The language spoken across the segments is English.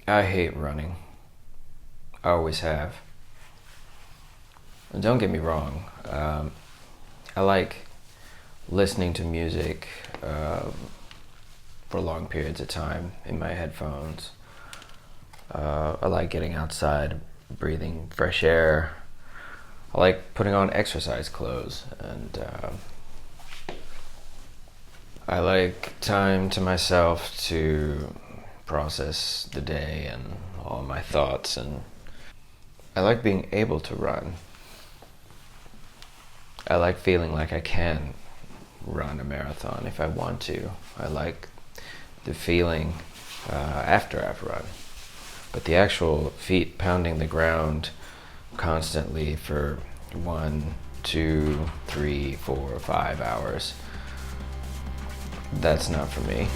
I hate running. I always have. And don't get me wrong, I like listening to music for long periods of time in my headphones. I like getting outside, breathing fresh air. I like putting on exercise clothes, and I like time to myself to process the day and all my thoughts, and I like being able to run. I like feeling like I can run a marathon if I want to. I like the feeling after I've run. But the actual feet pounding the ground constantly for 1, 2, 3, 4, 5 hours, that's not for me.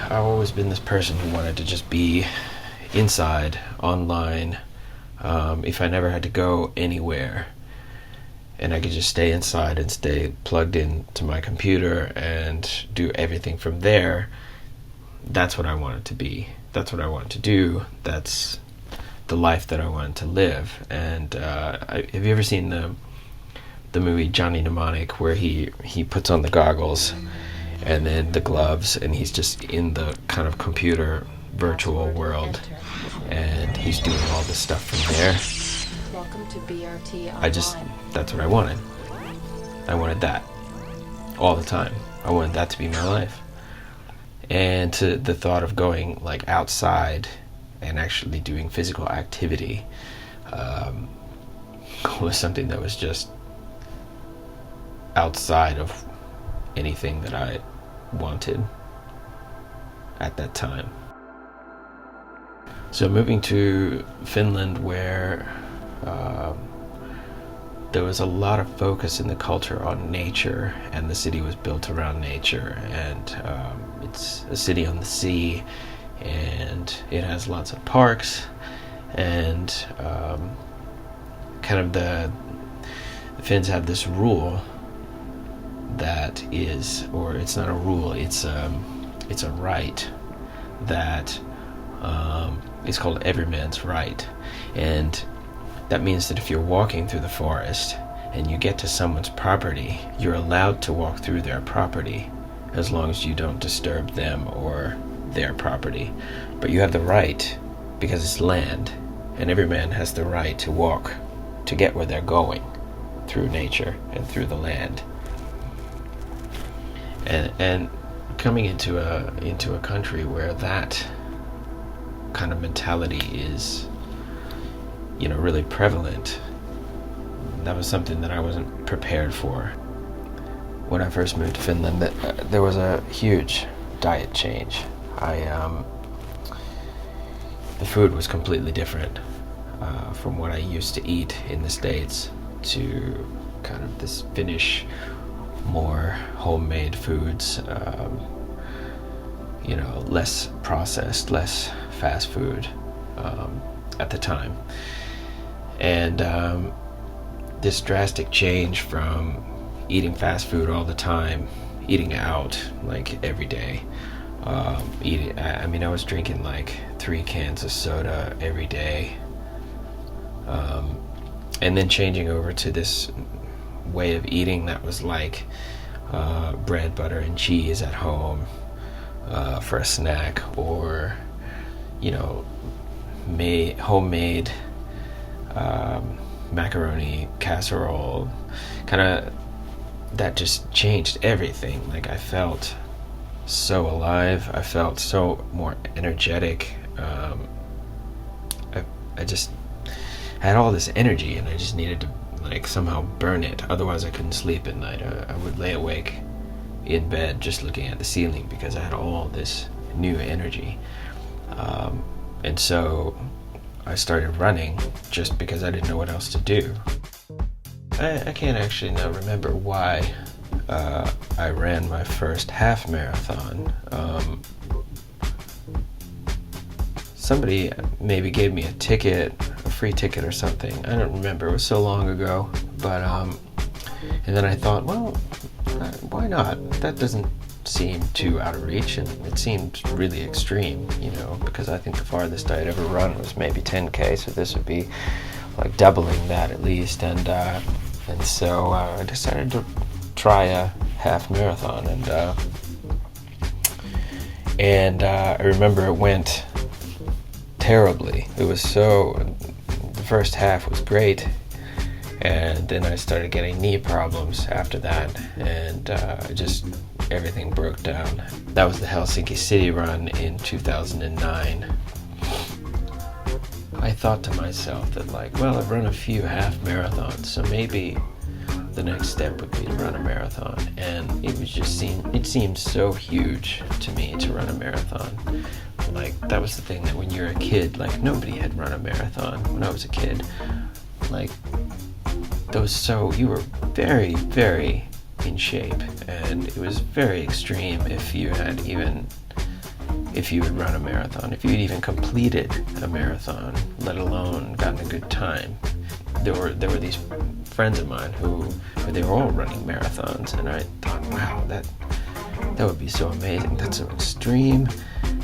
I've always been this person who wanted to just be inside, online, if I never had to go anywhere, and I could just stay inside and stay plugged into my computer and do everything from there. That's what I wanted to be. That's what I wanted to do. That's the life that I wanted to live. And have you ever seen the movie Johnny Mnemonic, where he puts on the goggles and then the gloves, and he's just in the kind of computer virtual world, and he's doing all this stuff from there? Welcome to BRT Online. That's what I wanted. I wanted that all the time. I wanted that to be my life. And to the thought of going like outside and actually doing physical activity was something that was just outside of anything that I wanted at that time. So moving to Finland, where there was a lot of focus in the culture on nature, and the city was built around nature, and it's a city on the sea, and it has lots of parks, and kind of the Finns have this rule that is, or it's not a rule, it's a right that is called every man's right. And that means that if you're walking through the forest and you get to someone's property, you're allowed to walk through their property as long as you don't disturb them or their property. But you have the right, because it's land, and every man has the right to walk to get where they're going through nature and through the land. And coming into a country where that kind of mentality is, really prevalent, that was something that I wasn't prepared for. When I first moved to Finland, there was a huge diet change. The food was completely different from what I used to eat in the States to kind of this Finnish, more homemade foods, less processed, less fast food at the time. And this drastic change from eating fast food all the time, eating out like every day, I was drinking like 3 cans of soda every day, and then changing over to this way of eating that was like bread, butter, and cheese at home for a snack, or homemade macaroni casserole, kind of, that just changed everything. Like, I felt so alive, I felt so more energetic. I just had all this energy, and I just needed to like somehow burn it, otherwise I couldn't sleep at night. I would lay awake in bed just looking at the ceiling because I had all this new energy. And so I started running just because I didn't know what else to do. I can't actually now remember why I ran my first half marathon. Somebody maybe gave me a ticket, a free ticket or something. I don't remember, it was so long ago. But and then I thought, well, why not? That doesn't seem too out of reach, and it seemed really extreme, you know, because I think the farthest I'd ever run was maybe 10K, so this would be like doubling that at least. And so I decided to try a half marathon, and I remember it went terribly. It was the first half was great, and then I started getting knee problems after that, and everything broke down. That was the Helsinki city run in 2009. I thought to myself that, like, well, I've run a few half marathons, so maybe the next step would be to run a marathon. And it seemed so huge to me to run a marathon. Like, that was the thing, that when you're a kid, like, nobody had run a marathon when I was a kid. Like, you were very, very in shape, and it was very extreme if you had run a marathon, if you'd even completed a marathon, let alone gotten a good time. There were these friends of mine who they were all running marathons, and I thought, wow, that would be so amazing. That's so extreme.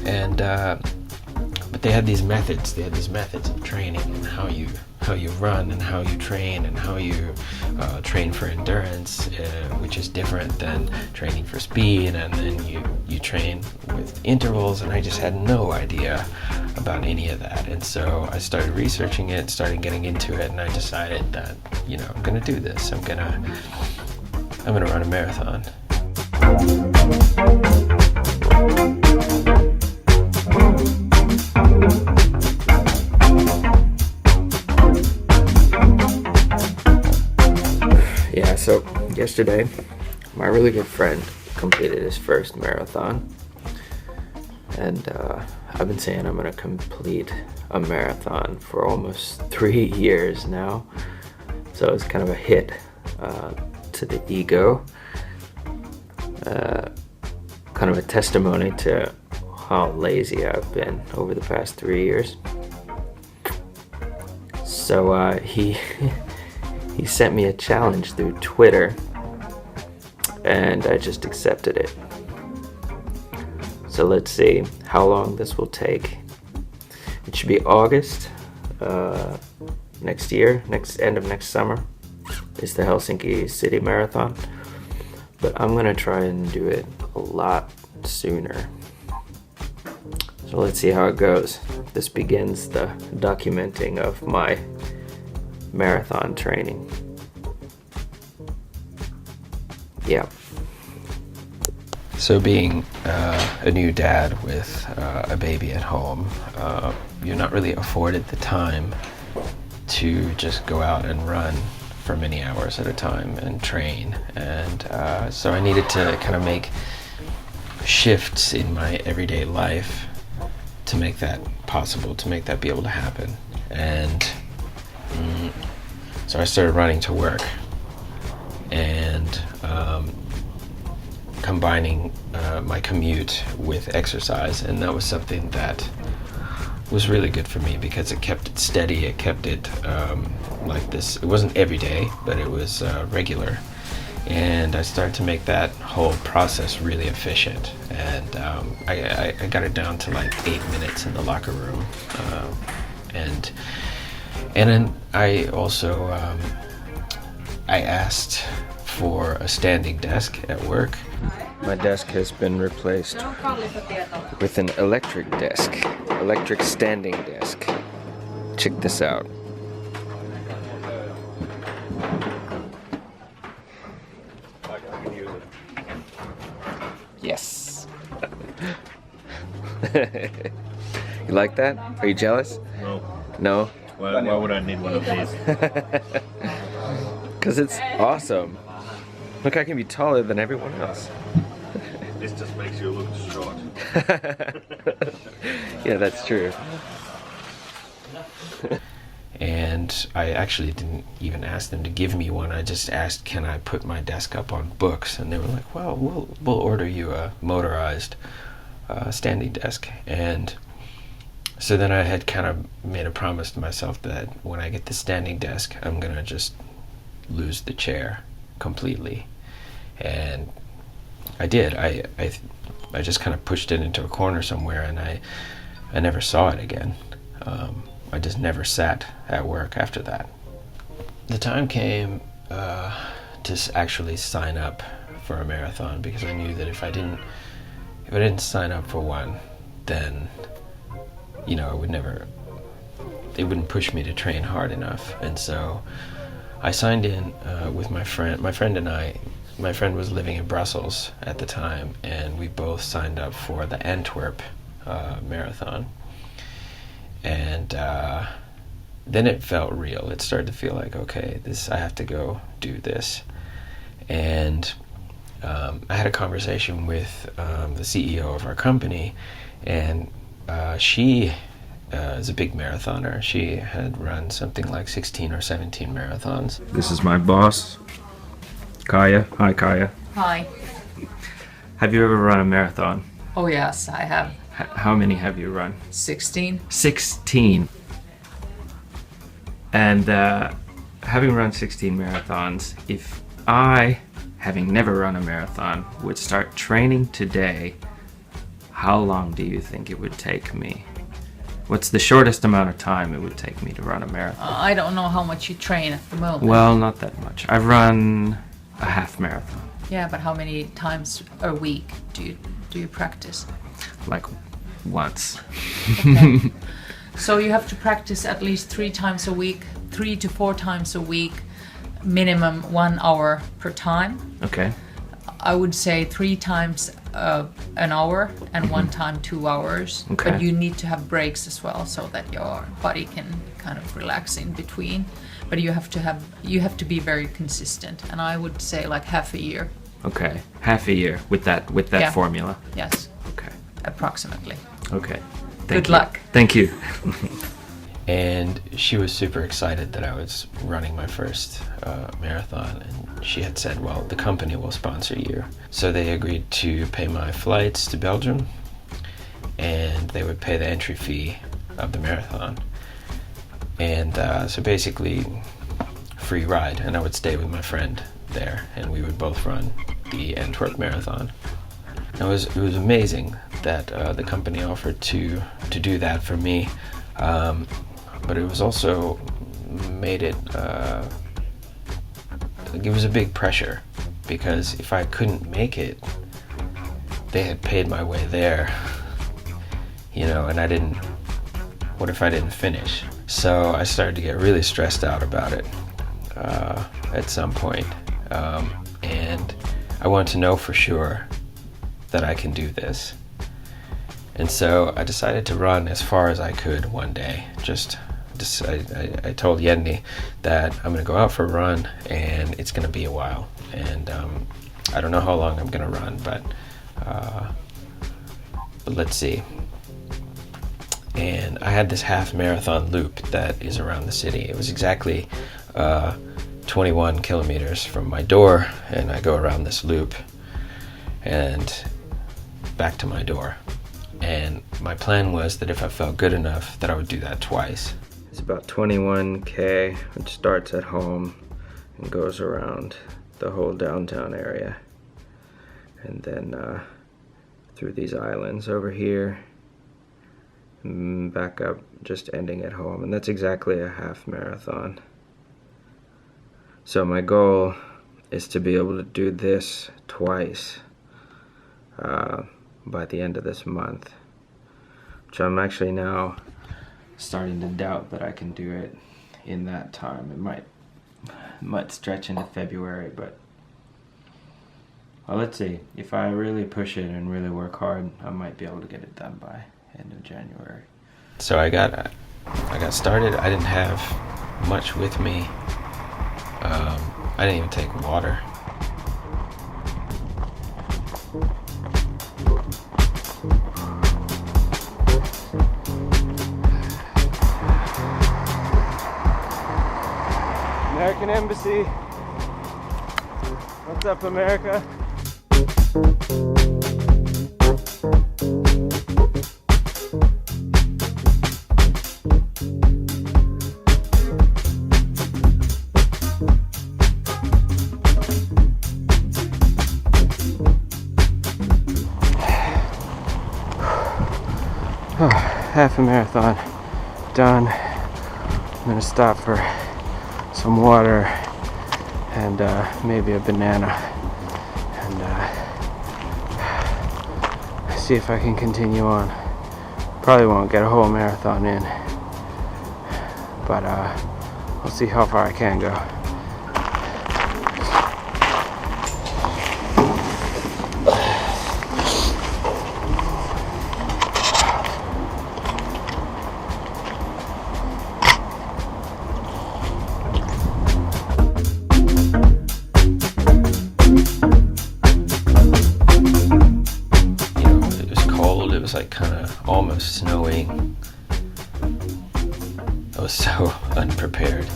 And but they had these methods. They had these methods of training, and how you run, and how you train, and how you train for endurance, which is different than training for speed. And then you train with intervals, and I just had no idea about any of that. And so I started researching it, started getting into it, and I decided that, you know, I'm gonna do this. I'm gonna run a marathon. Yeah, so yesterday, my really good friend completed his first marathon, and I've been saying I'm gonna complete a marathon for almost 3 years now, so it's kind of a hit to the ego, kind of a testimony to how lazy I've been over the past 3 years. So he sent me a challenge through Twitter, and I just accepted it. So let's see how long this will take. It should be August next year, end of next summer is the Helsinki City Marathon. But I'm gonna try and do it a lot sooner. So let's see how it goes. This begins the documenting of my marathon training. Yeah. So being a new dad with a baby at home, you're not really afforded the time to just go out and run for many hours at a time and train. And so I needed to kind of make shifts in my everyday life to make that possible, to make that be able to happen. And so I started running to work, and combining my commute with exercise, and that was something that was really good for me because it kept it steady. It kept it like this. It wasn't every day, but it was regular, and I started to make that whole process really efficient. And I got it down to like 8 minutes in the locker room, and then I also I asked for a standing desk at work. My desk has been replaced with an electric desk, electric standing desk. Check this out. You like that? Are you jealous? No. No? Why would I need one of these? Because it's awesome. Look, I can be taller than everyone else. This just makes you look short. Yeah, that's true. And I actually didn't even ask them to give me one. I just asked, can I put my desk up on books? And they were like, well, we'll order you a motorized standing desk. And so then I had kind of made a promise to myself that when I get the standing desk, I'm gonna just lose the chair completely. And I did. I just kind of pushed it into a corner somewhere, and I never saw it again. I just never sat at work after that. The time came to actually sign up for a marathon, because I knew that if I didn't sign up for one, then it wouldn't push me to train hard enough. And so I signed in with my friend. My friend was living in Brussels at the time, and we both signed up for the Antwerp marathon. And then it felt real. It started to feel like, okay, I have to go do this. And I had a conversation with the CEO of our company, and she is a big marathoner. She had run something like 16 or 17 marathons. This is my boss, Kaya. Hi, Kaya. Hi. Have you ever run a marathon? Oh yes, I have. How many have you run? 16. 16. And having run 16 marathons, if I, having never run a marathon, would start training today, how long do you think it would take me? What's the shortest amount of time it would take me to run a marathon? I don't know how much you train at the moment. Well, not that much. I've run a half marathon. Yeah, but how many times a week do you practice? Like once. Okay. So you have to practice at least 3 times a week, 3 to 4 times a week, minimum 1 hour per time. Okay. I would say 3 times an hour and 1 time 2 hours. Okay. But you need to have breaks as well, so that your body can kind of relax in between. But you have to be very consistent, and I would say like half a year. Okay, half a year with that Yeah. formula. Yes. Okay. Approximately. Okay. Good luck. Thank you. And she was super excited that I was running my first marathon, and she had said, well, the company will sponsor you. So they agreed to pay my flights to Belgium, and they would pay the entry fee of the marathon. And so basically, free ride, and I would stay with my friend there, and we would both run the Antwerp marathon. It was amazing that the company offered to do that for me, but it was also made it was a big pressure, because if I couldn't make it, they had paid my way there, and what if I didn't finish? So I started to get really stressed out about it at some point, and I wanted to know for sure that I can do this. And so I decided to run as far as I could one day. I told Yenny that I'm gonna go out for a run, and it's gonna be a while, and I don't know how long I'm gonna run, but let's see. And I had this half marathon loop that is around the city. It was exactly 21 kilometers from my door, and I go around this loop and back to my door. And my plan was that if I felt good enough, that I would do that twice. It's about 21K, which starts at home and goes around the whole downtown area, and then through these islands over here, and back up, just ending at home. And that's exactly a half marathon. So my goal is to be able to do this twice by the end of this month, which I'm actually now starting to doubt that I can do it in that time. It might stretch into February, but well, let's see. If I really push it and really work hard, I might be able to get it done by end of January. So I got started. I didn't have much with me. I didn't even take water. American Embassy. What's up, America? Half a marathon done. I'm gonna stop for some water and maybe a banana and see if I can continue on. Probably won't get a whole marathon in, but we'll see how far I can go. Like kind of almost snowing. I was so unprepared.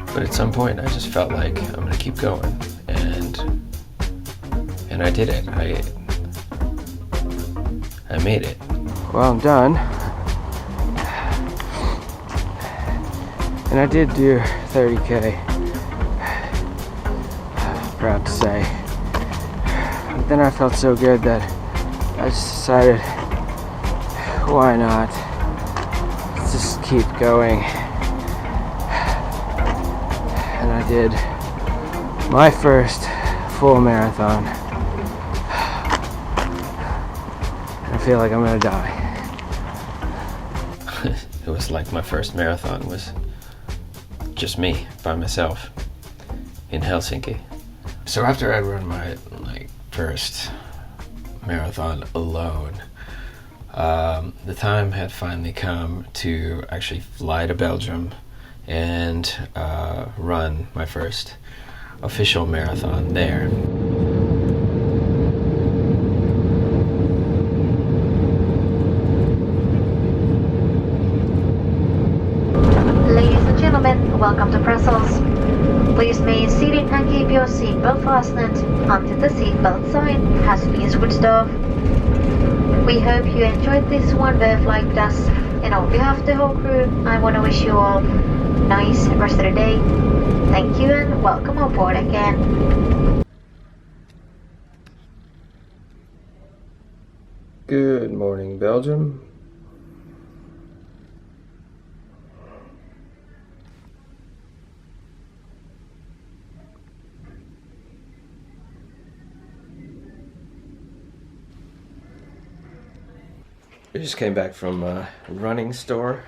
But at some point I just felt like I'm gonna keep going, and I did it. I made it. Well, I'm done. And I did do 30K. Proud to say. But then I felt so good that I just decided, why not? Let's just keep going. And I did my first full marathon. And I feel like I'm gonna die. It was like my first marathon was just me, by myself, in Helsinki. So after I'd run my first marathon alone, the time had finally come to actually fly to Belgium and run my first official marathon there. Ladies and gentlemen, welcome to Brussels. Please remain seated and keep your seatbelt fastened until the seatbelt sign has been switched off. We hope you enjoyed this one-way flight with us, and on behalf of the whole crew, I want to wish you all a nice rest of the day. Thank you and welcome aboard again. Good morning, Belgium. I just came back from a running store.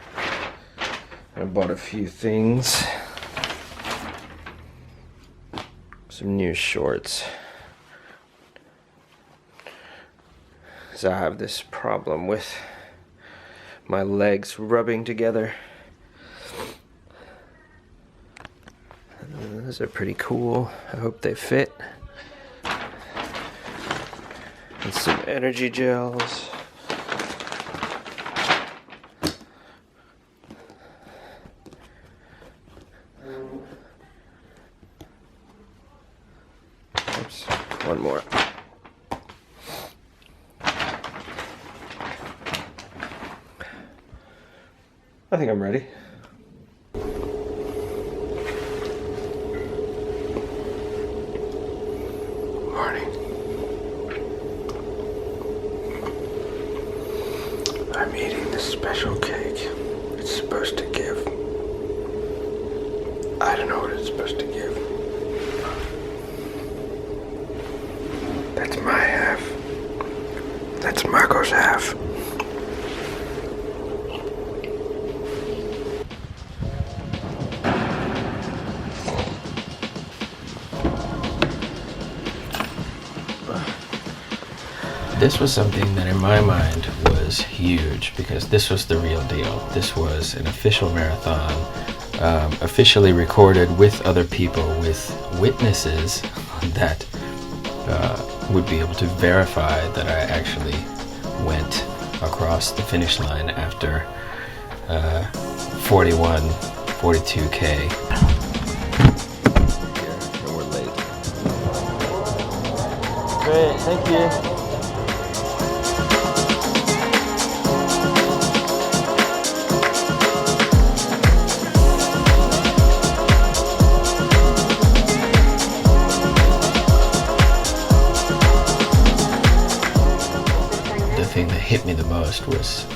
I bought a few things. Some new shorts. So I have this problem with my legs rubbing together. Those are pretty cool. I hope they fit. And some energy gels. Oops, one more. I think I'm ready. Morning. I'm eating this special cake. It's supposed to give. I don't know what it's supposed to give. That's my half. That's Marco's half. this was something that in my mind was huge because this was the real deal. This was an official marathon, officially recorded with other people, with witnesses that would be able to verify that I actually went across the finish line after 42K. And we're late. Great, thank you. The thing that hit me the most was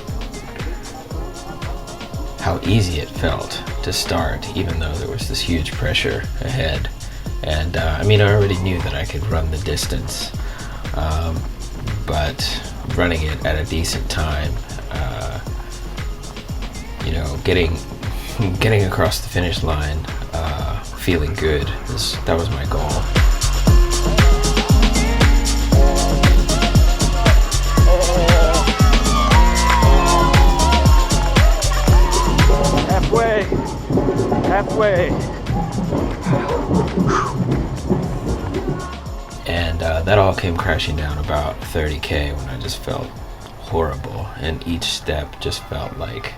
how easy it felt to start, even though there was this huge pressure ahead. And I mean, I already knew that I could run the distance, but running it at a decent time, you know, getting across the finish line, feeling good, that was my goal. Halfway. And that all came crashing down about 30K when I just felt horrible, and each step just felt like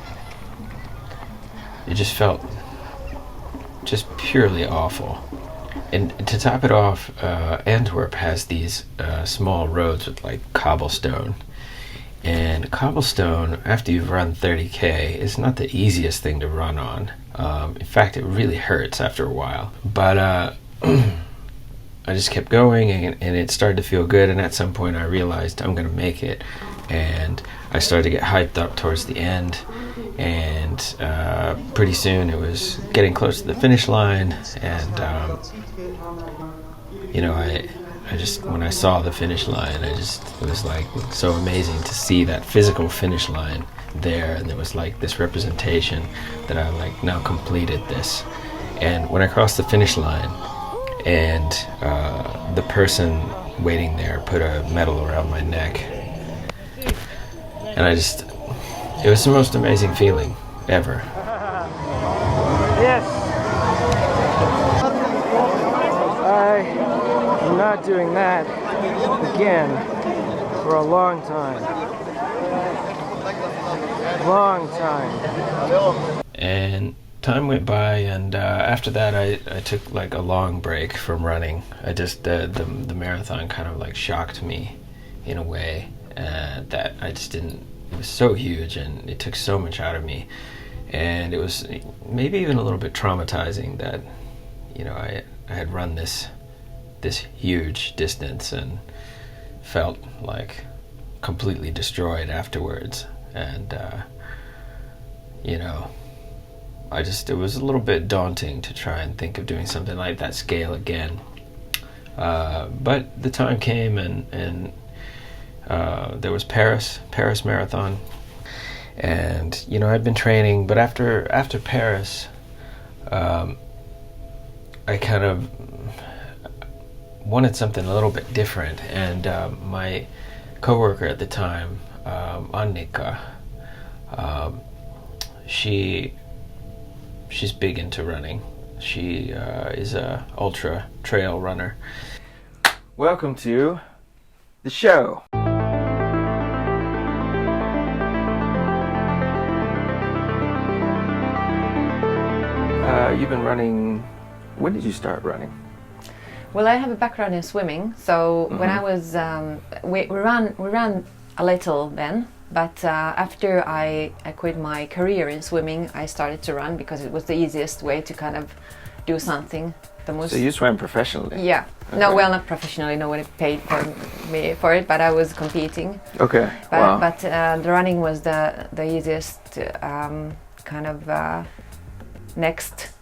just purely awful. And to top it off, Antwerp has these small roads with like cobblestone. And cobblestone, after you've run 30K, is not the easiest thing to run on. In fact, it really hurts after a while. But I just kept going, and it started to feel good. And at some point, I realized I'm going to make it. And I started to get hyped up towards the end. And pretty soon, it was getting close to the finish line. And you know, I just, when I saw the finish line, it was like so amazing to see that physical finish line there, and there was like this representation that I like now completed this. And when I crossed the finish line, and the person waiting there put a medal around my neck, and it was the most amazing feeling ever. Yes! I'm not doing that again for a long time. And time went by, and after that I took like a long break from running. I just the marathon kind of like shocked me in a way that I just didn't. It was so huge, and it took so much out of me, and it was maybe even a little bit traumatizing that, you know, I had run this huge distance and felt like completely destroyed afterwards. And you know, it was a little bit daunting to try and think of doing something like that scale again, but the time came, and there was Paris Marathon, and you know, I'd been training, but after Paris, I kind of wanted something a little bit different. And my coworker at the time, Annika, she's big into running. She is a ultra trail runner. Welcome to the show. You've been running. When did you start running? Well, I have a background in swimming, so when I was we ran a little then, but after I quit my career in swimming, I started to run because it was the easiest way to kind of do something. So you swam professionally? Yeah. Okay. No, well, not professionally. Nobody paid me for it, but I was competing. Okay. But the running was the easiest kind of next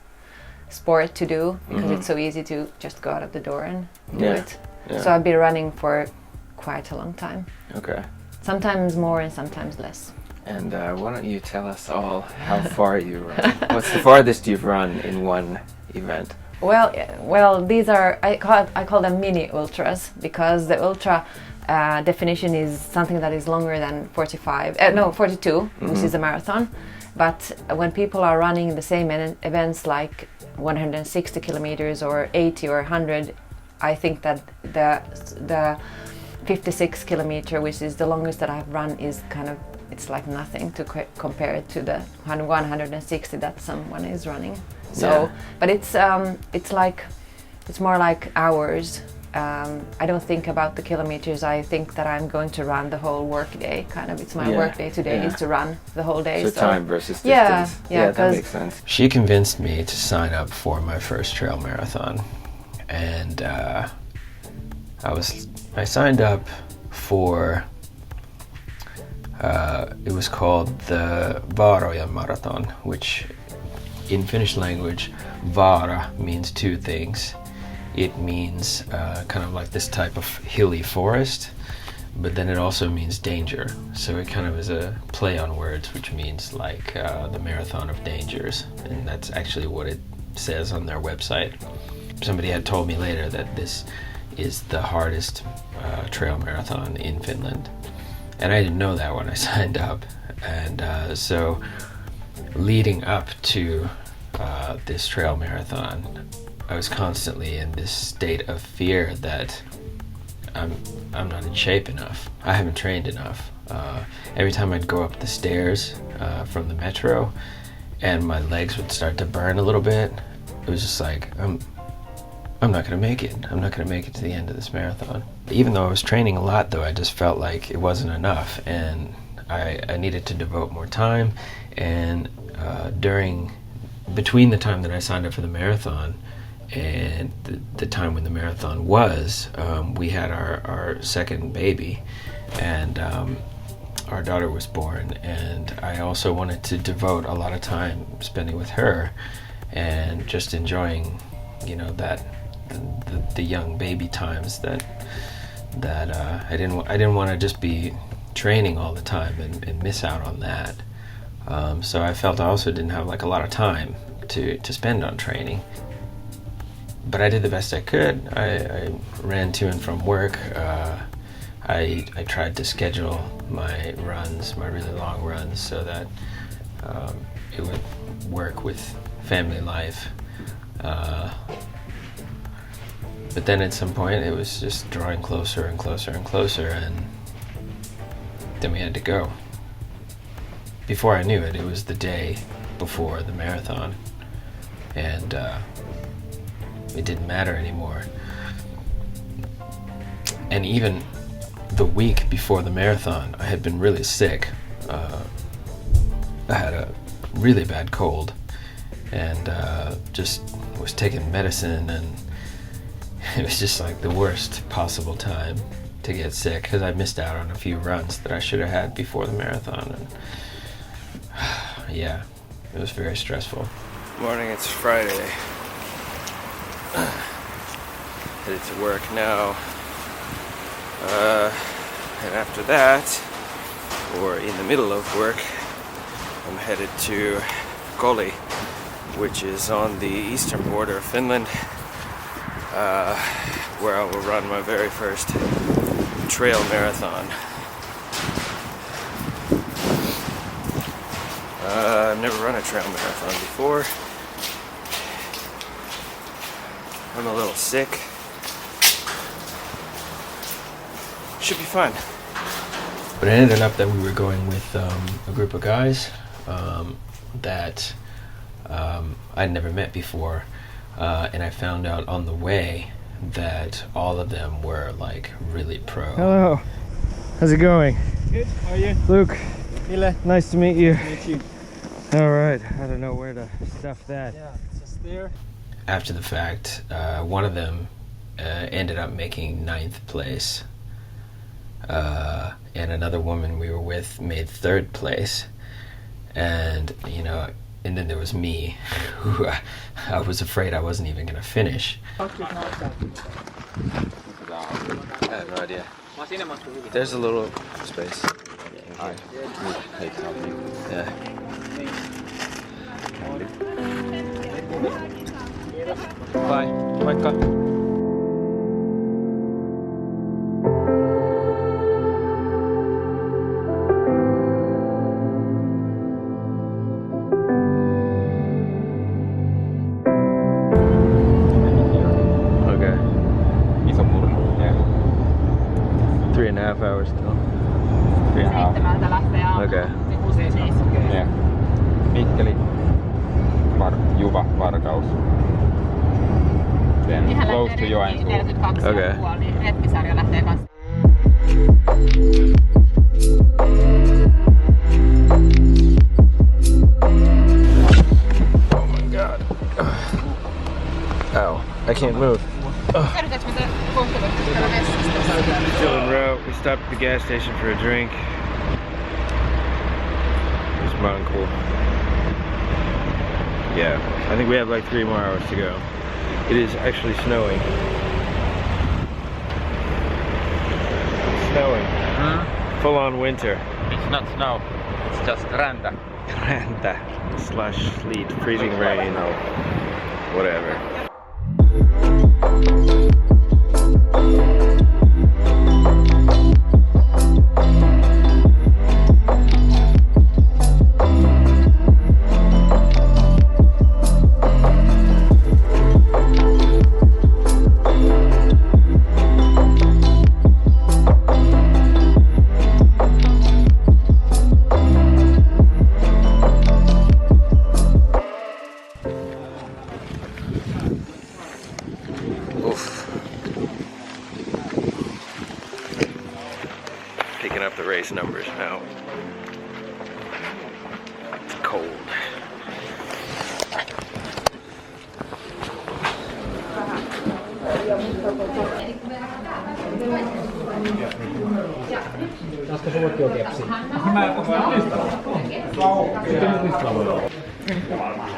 sport to do, because it's so easy to just go out of the door and do it. Yeah. So I've been running for quite a long time. Okay. Sometimes more and sometimes less. And why don't you tell us all how far you run? What's the farthest you've run in one event? Well, these are I call them mini ultras, because the ultra definition is something that is longer than 42, which is a marathon. But when people are running the same events like 160 kilometers or 80 or 100, I think that the 56 kilometer, which is the longest that I've run, is kind of, it's like nothing to compare to the 160 that someone is running. So, Yeah. but it's more like hours. I don't think about the kilometers. I think that I'm going to run the whole work day. Kind of, it's my Yeah, work day today yeah. is to run the whole day. So time versus distance. Yeah, that 'cause makes sense. She convinced me to sign up for my first trail marathon, and I signed up for. It was called the Vaarojen marathon, which in Finnish language, Vaara means two things. It means kind of like this type of hilly forest, but then it also means danger. So it kind of is a play on words, which means like the marathon of dangers, and that's actually what it says on their website. Somebody had told me later that this is the hardest trail marathon in Finland, and I didn't know that when I signed up. And so leading up to this trail marathon, I was constantly in this state of fear that I'm not in shape enough. I haven't trained enough. Every time I'd go up the stairs from the metro and my legs would start to burn a little bit, it was just like, I'm not gonna make it. I'm not gonna make it to the end of this marathon. Even though I was training a lot though, I just felt like it wasn't enough, and I needed to devote more time. And between the time that I signed up for the marathon and the time when the marathon was, we had our second baby, and our daughter was born, and I also wanted to devote a lot of time spending with her and just enjoying, you know, the young baby times that I didn't want to just be training all the time and miss out on that. So I felt I also didn't have like a lot of time to spend on training. But I did the best I could. I ran to and from work. I tried to schedule my runs, my really long runs, so that it would work with family life. But then at some point it was just drawing closer and closer and closer, and then we had to go. Before I knew it, it was the day before the marathon, and it didn't matter anymore. And even the week before the marathon, I had been really sick. I had a really bad cold, and just was taking medicine, and it was just like the worst possible time to get sick, because I missed out on a few runs that I should have had before the marathon. And yeah, it was very stressful. Morning, it's Friday. Headed to work now. And after that, or in the middle of work, I'm headed to Koli, which is on the eastern border of Finland, where I will run my very first trail marathon. I've never run a trail marathon before. I'm a little sick. Should be fun. But it ended up that we were going with a group of guys that I'd never met before, and I found out on the way that all of them were like really pro. Hello. How's it going? Good. How are you? Luke. Ville. Nice to meet you. Meet you. All right. I don't know where to stuff that. Yeah, just there. After the fact, one of them ended up making 9th place, and another woman we were with made 3rd place, and you know, and then there was me, who I was afraid I wasn't even gonna finish. I have no idea. There's a little space. Yeah. Bye. Moikka. Mikkeli, Juva, Varkaus. Then close to Joensuu. Okay. Retkisarja lähtee kanssa. Oh my god. Ow. I can't move. Still en route. We stopped at the gas station for a drink. It's mountain cool. Yeah, I think we have like 3 more hours to go. It is actually snowing. It's snowing. Full on winter. It's not snow, it's just ranta. Ranta slash sleet, freezing rain, whatever. Picking up the race numbers now. It's cold.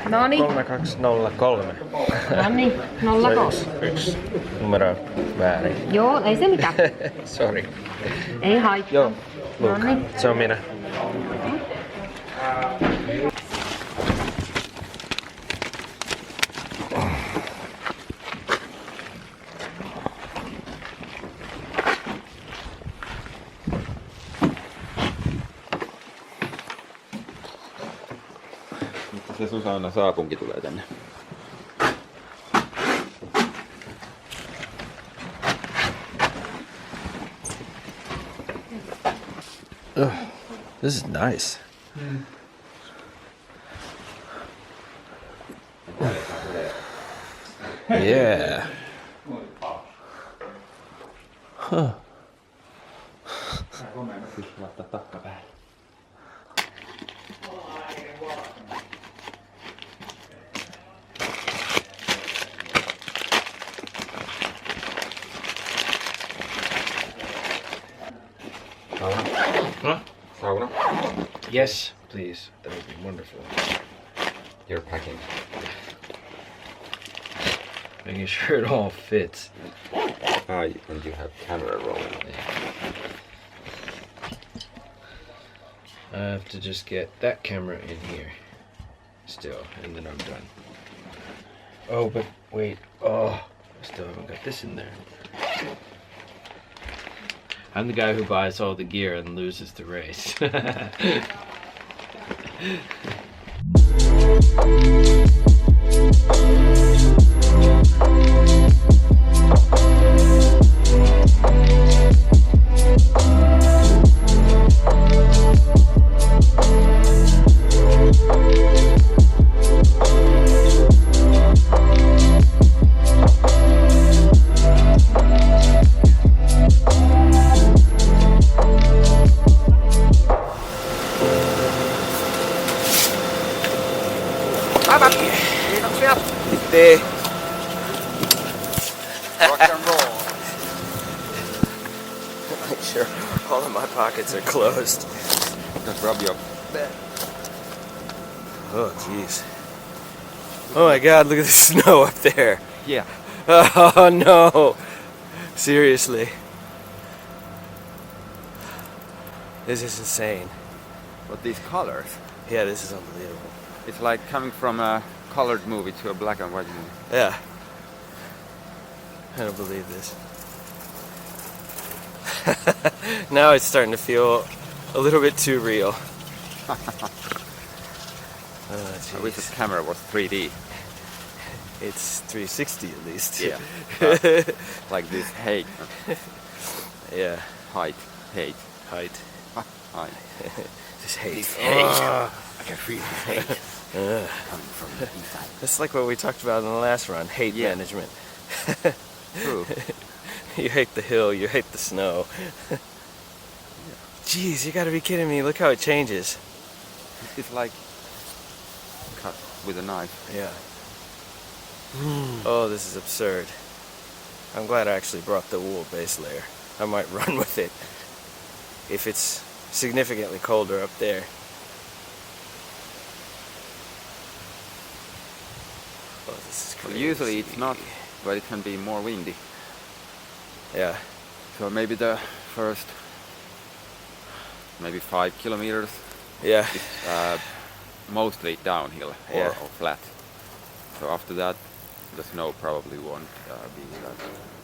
Noniin. 3203. Noniin, 02. Yksi numero väärin. Joo, ei se mitään. Sorry. Ei haittaa. Joo, Luke. Noniin. Se on minä. Se Susanna Saapunki tulee tänne. This is nice. Yeah. Huh. Laittaa takka päälle. Huh? Sauna. Yes, please. That would be wonderful. You're packing. Making sure it all fits. And you have camera rolling. I have to just get that camera in here still, and then I'm done. Oh, but wait. Oh, I still haven't got this in there. I'm the guy who buys all the gear and loses the race. Rock and roll. Make sure all of my pockets are closed. Just rub your back. Oh, jeez. Oh my god, look at the snow up there. Yeah. Oh no. Seriously. This is insane. But these colors. Yeah, this is unbelievable. It's like coming from a colored movie to a black and white movie. Yeah. I don't believe this. Now it's starting to feel a little bit too real. I wish the camera was 3D. It's 360 at least. Yeah. Like this height. Yeah. Height. Height. Height. This height. This height. can feel the hate coming from the inside. That's like what we talked about in the last run, hate management. True. You hate the hill, you hate the snow. Jeez, you gotta be kidding me, look how it changes. It's like cut with a knife. Yeah. Oh, this is absurd. I'm glad I actually brought the wool base layer. I might run with it if it's significantly colder up there. Oh, this is crazy. Usually it's not, but it can be more windy. Yeah. So maybe the first, maybe 5 kilometers. Yeah. It's mostly downhill or flat. So after that, the snow probably won't be that.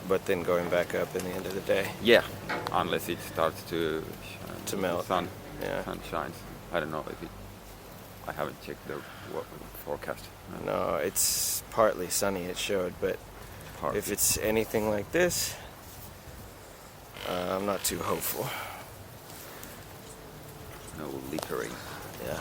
But then going back up in the end of the day. Yeah, unless it starts to melt. The sun, Yeah. sun shines. I don't know if it. I haven't checked the forecast. No, it's partly sunny, it showed, but if it's anything like this, I'm not too hopeful. No littering. Yeah.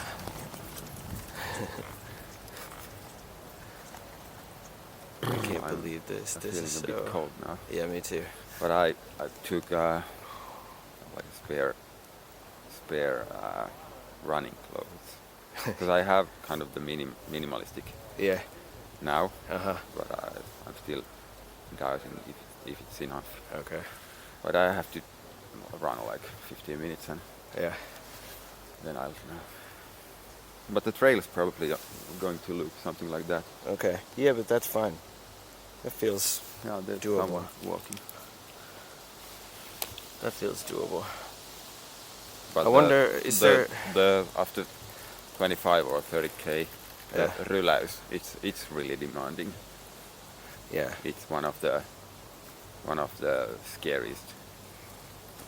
I can't believe this. I'm This feeling is a bit cold now. Yeah, me too. But I took like spare running clothes because I have kind of the minimalistic. Yeah. Now. Uh-huh. But I'm still doubting if it's enough. Okay. But I have to run like 15 minutes and then I'll know. But the trail is probably going to look something like that. Okay. Yeah, but that's fine. That feels doable. Someone walking. That feels doable. But I wonder, is there the after 25 or 30k Ryläys, it's really demanding. Yeah. It's one of the scariest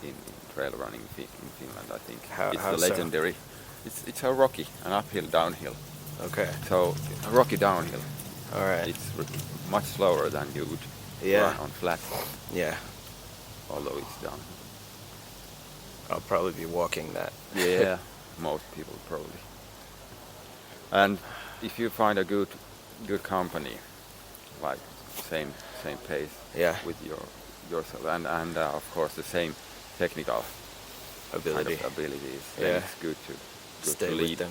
in trail running in Finland, I think. It's the legendary. It's a rocky, an uphill, downhill. Okay. So a rocky downhill. All right. It's much slower than you would run on flat. Yeah. Although it's downhill. I'll probably be walking that. Yeah. Most people probably. And if you find a good company, like same pace. Yeah. With yourself and of course the same technical abilities. Then it's good to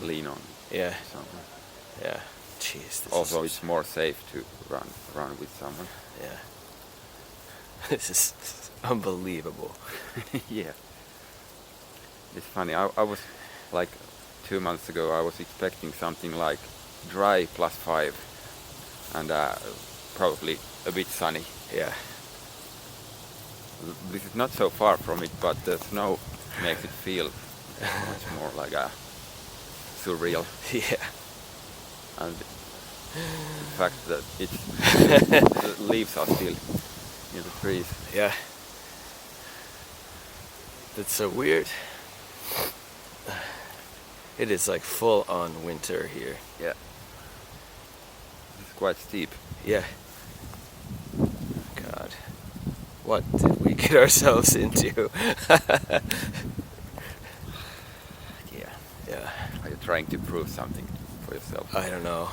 lean on. Yeah. Someone. Yeah. Jeez. Also, it's more safe to run with someone. Yeah. This is unbelievable. Yeah. It's funny. I was like 2 months ago. I was expecting something like dry +5 and probably a bit sunny. Yeah. This is not so far from it, but the snow makes it feel much more like a surreal. Yeah. And the fact that the leaves are still in the trees. Yeah. That's so weird. It is like full on winter here. Yeah. It's quite steep. Yeah. God. What did we get ourselves into? Yeah. Yeah. Are you trying to prove something for yourself? I don't know.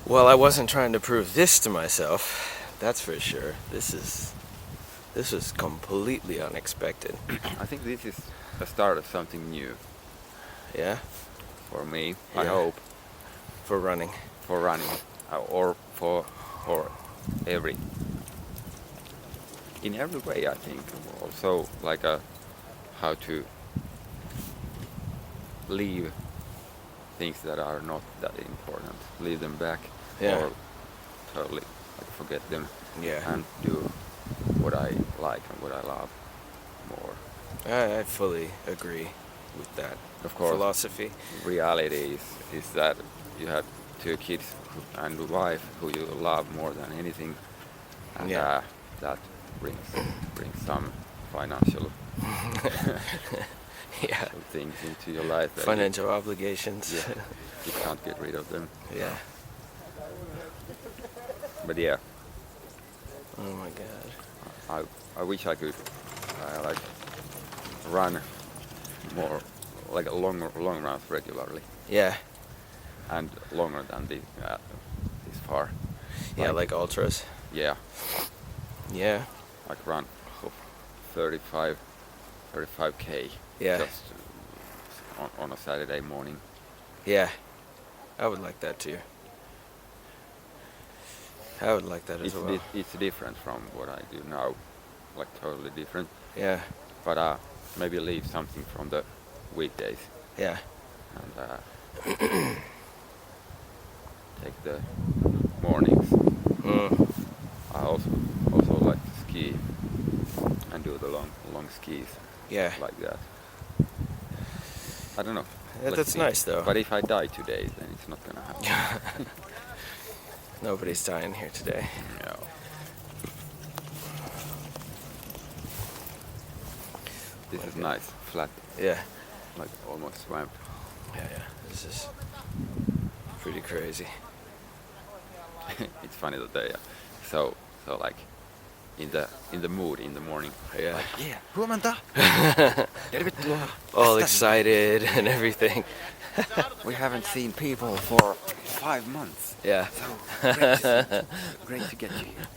Well, I wasn't trying to prove this to myself. That's for sure. This was completely unexpected. I think this is the start of something new. Yeah? For me, Yeah. I hope. For running. For running. Or for every. In every way, I think. Also, like how to leave things that are not that important. Leave them back. Yeah. Or totally forget them. Yeah. And do what I like and what I love more. I fully agree with that. Of course. Philosophy. Reality is that you have 2 kids and a wife who you love more than anything, and that brings some financial things into your life. Financial obligations. Yeah, you can't get rid of them. Yeah. But yeah. Oh my God. I wish I could like run more like a long runs regularly. Yeah. And longer than this far. Yeah, like ultras. Yeah. Yeah. Like run 35k. Yeah. Just on a Saturday morning. Yeah. I would like that too. I would like that as well. It's different from what I do now. Like totally different. Yeah. But maybe leave something from the weekdays. Yeah. And take the mornings. I also like to ski and do the long skis. Yeah. Like that. I don't know. Yeah, that's nice though. But if I die today, then it's not gonna happen. Nobody's dying here today. No. This is nice, flat. Yeah. Like almost swamp. Yeah. This is pretty crazy. It's funny that they so like in the mood in the morning. Yeah. Like, yeah. Huomenta. Tervetuloa. All excited and everything. We haven't seen people for 5 months. Yeah. So great to get you here.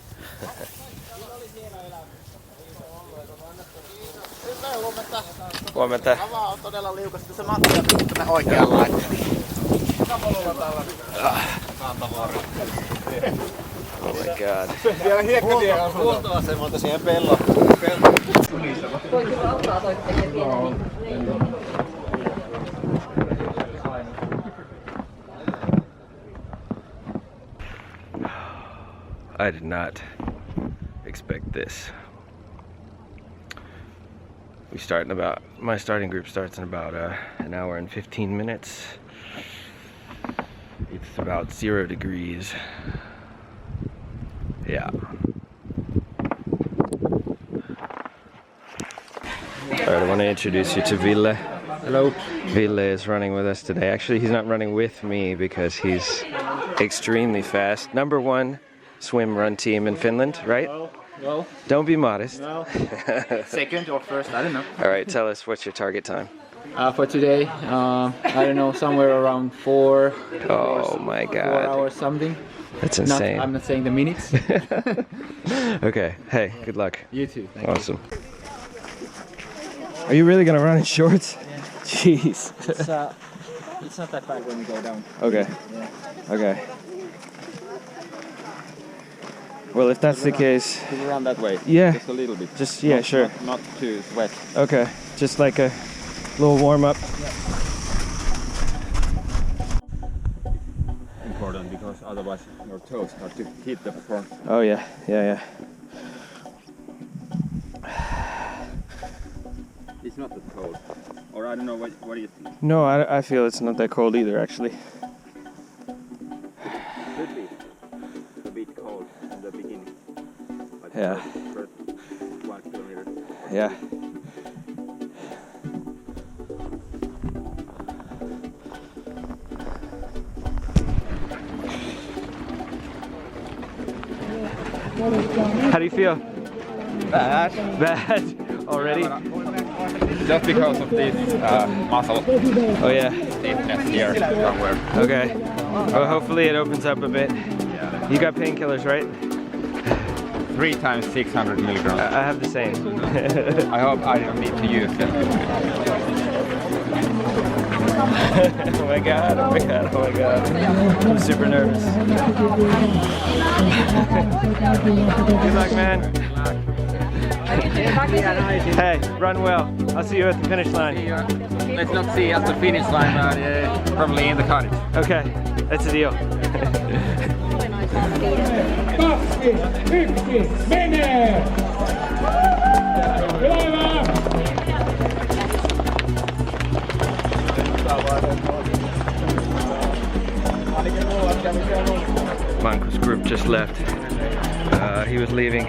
Huomenta. Avaa on todella liukasta. Se Matti on tänne oikeaan laitteli. Oh my god. Vielä hiekkatie on huoltoasemalta siihen pelloon. Voi kyllä auttaa toitte pienen. I did not expect this. My starting group starts in about an hour and 15 minutes. It's about 0 degrees. Yeah. Alright, I want to introduce you to Ville. Hello. Ville is running with us today. Actually, he's not running with me because he's extremely fast. Number 1 swim run team in Finland, right? Well, don't be modest. No. Second or first, I don't know. All right, tell us what's your target time. For today, I don't know, somewhere around 4. Oh my God. 4 hours something. That's insane. I'm not saying the minutes. Okay. Hey, good luck. You too. Thank awesome. You. Are you really gonna run in shorts? Yeah. Jeez. It's not that bad when we go down. Okay. Yeah. Okay. Well, if that's the case... Can we run that way? Yeah. Just a little bit. Just, yeah, sure. Not too wet. Okay. Just like a little warm-up. Important, because otherwise your toes start to hit the front. Oh, yeah. Yeah. It's not that cold. Or I don't know, what do you think? No, I feel it's not that cold either, actually. Could be a bit cold in the beginning. Like yeah. First 1 kilometer. Yeah. How do you feel? Bad. Bad? Already? Just because of this muscle. Oh yeah. Stiffness here somewhere. Okay. Well, hopefully it opens up a bit. Yeah. You got painkillers, right? 3 times 600 milligrams. I have the same. I hope I don't need to use them. Oh my god, oh my god, oh my god. I'm super nervous. Good luck, man. Hey, run well. I'll see you at the finish line. Let's not see at the finish line, but probably in the cottage. Okay, that's a deal. 2, 1, menee! Manko's group just left. He was leaving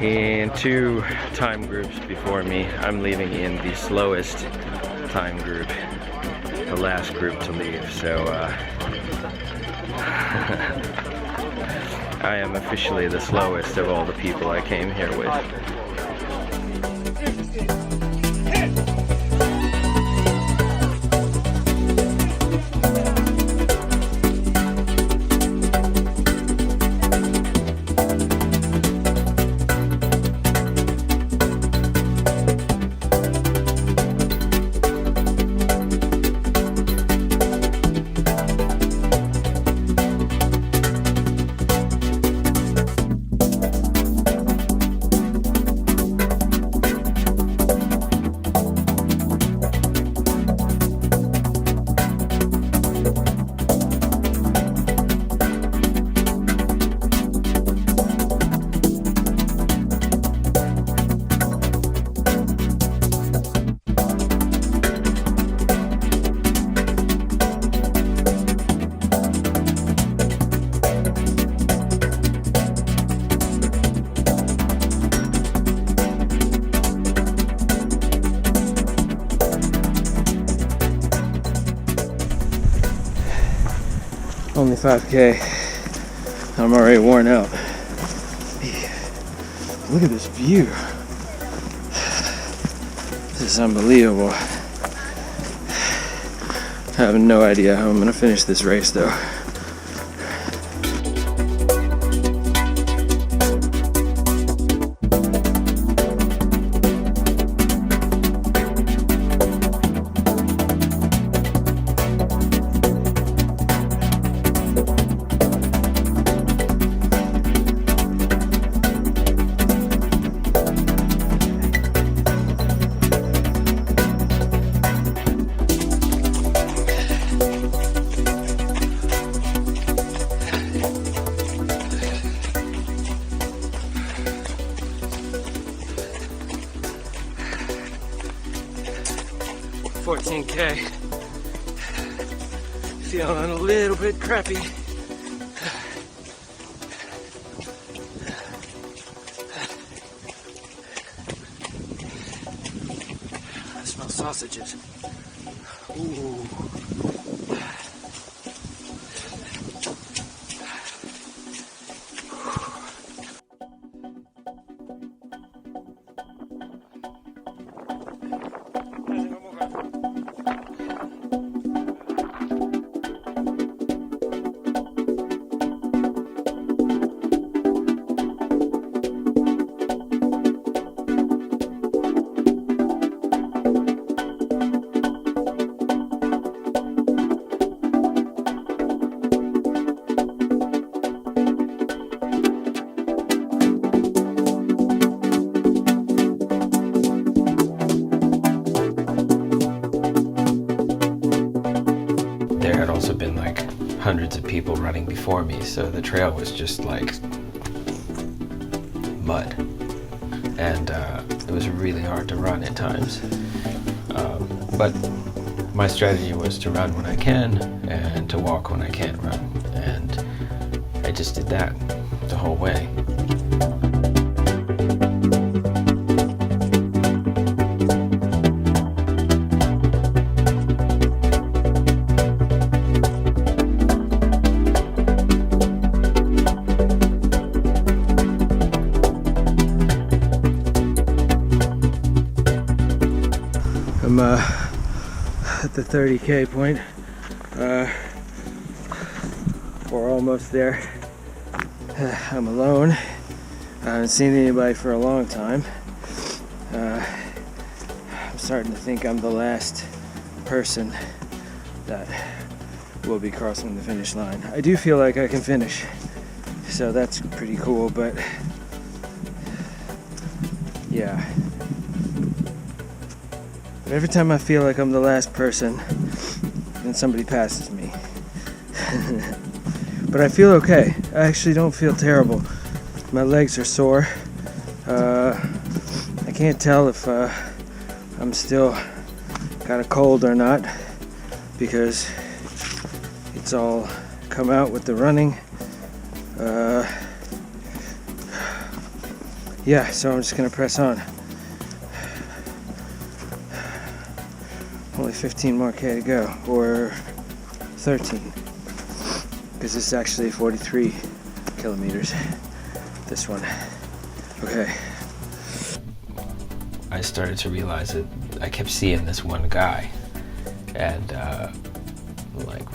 in 2 time groups before me. I'm leaving in the slowest time group, the last group to leave. So I am officially the slowest of all the people I came here with. Only 5K. I'm already worn out. Look at this view. This is unbelievable. I have no idea how I'm gonna finish this race though. Feeling a little bit crappy. I smell sausages. Ooh. Been like hundreds of people running before me, so the trail was just like mud, and it was really hard to run at times, but my strategy was to run when I can and to walk when I can't run, and I just did that the whole way. I'm at the 30K point. We're almost there. I'm alone. I haven't seen anybody for a long time. I'm starting to think I'm the last person that will be crossing the finish line. I do feel like I can finish, so that's pretty cool, but yeah. But every time I feel like I'm the last person, then somebody passes me. But I feel okay. I actually don't feel terrible. My legs are sore. I can't tell if I'm still got a cold or not, because it's all come out with the running. Yeah, so I'm just gonna press on. Only 15 more K to go, or 13, because this is actually 43 kilometers, this one. Okay. I started to realize that I kept seeing this one guy, and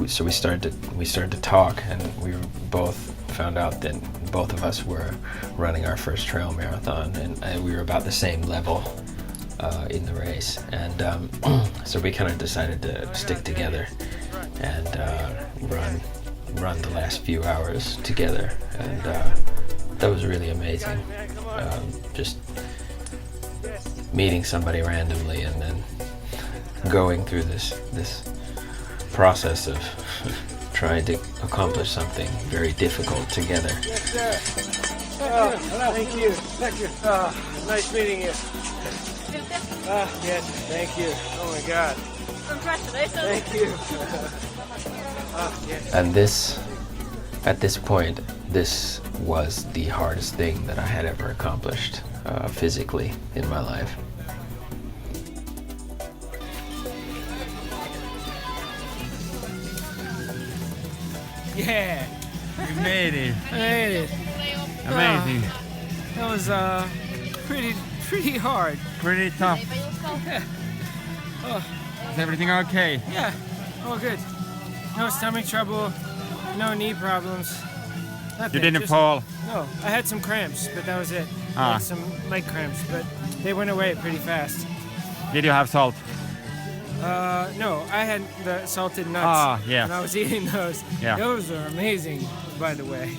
so we started to talk, and we both found out that both of us were running our first trail marathon, and we were about the same level in the race, and so we kind of decided to stick together and run the last few hours together, and that was really amazing. Just meeting somebody randomly and then going through this process of trying to accomplish something very difficult together. Thank you. Thank you. Nice meeting you. Yes, thank you. Oh my God. Congratulations. Thank you. Yes. And at this point, this was the hardest thing that I had ever accomplished physically in my life. Yeah. You made it. I made it. Amazing. That was pretty hard. Pretty tough. Yeah. Oh. Is everything okay? Yeah. All good. No stomach trouble. No knee problems. Nothing. You didn't fall? No. I had some cramps, but that was it. I Ah. had some leg cramps, but they went away pretty fast. Did you have salt? No, I had the salted nuts. Ah, yeah. And I was eating those. Yeah. Those are amazing, by the way.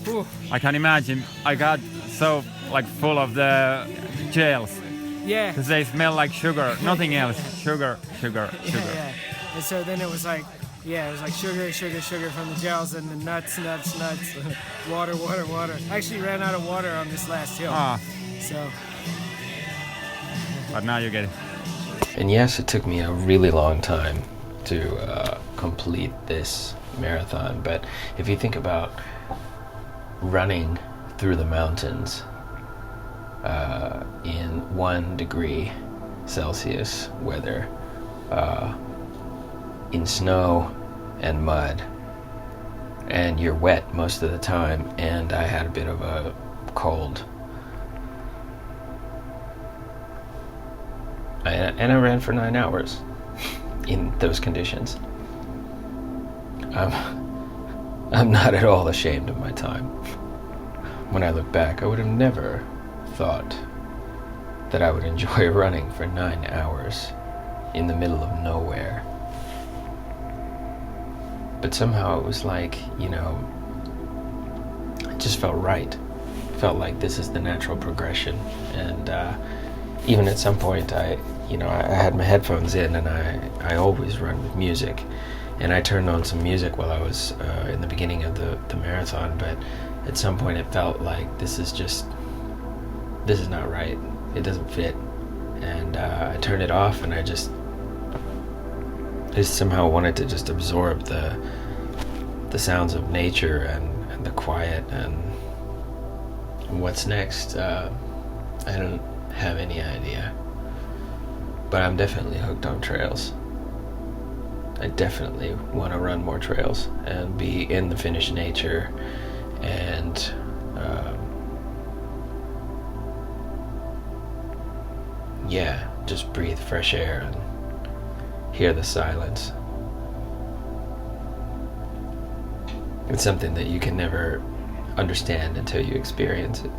Whew. I can imagine. I got so like full of the gels. Yeah. Because they smell like sugar, nothing else. Sugar, sugar, sugar. Yeah. And so then it was like, yeah, it was like sugar, sugar, sugar from the gels and the nuts, nuts, nuts. Water, water, water. I actually ran out of water on this last hill. Ah. So. But now you get it. And yes, it took me a really long time to complete this marathon, but if you think about running through the mountains in 1 degree Celsius weather, in snow and mud, and you're wet most of the time, and I had a bit of a cold. And I ran for 9 hours in those conditions. I'm not at all ashamed of my time. When I look back, I would have never thought that I would enjoy running for 9 hours in the middle of nowhere. But somehow it was like, you know, it just felt right. It felt like this is the natural progression. And even at some point, I had my headphones in, and I always run with music. And I turned on some music while I was in the beginning of the marathon, but at some point it felt like this is not right. It doesn't fit. And I turned it off, and I just somehow wanted to just absorb the sounds of nature and the quiet and what's next. I don't have any idea. But I'm definitely hooked on trails. I definitely want to run more trails and be in the Finnish nature and just breathe fresh air and hear the silence. It's something that you can never understand until you experience it.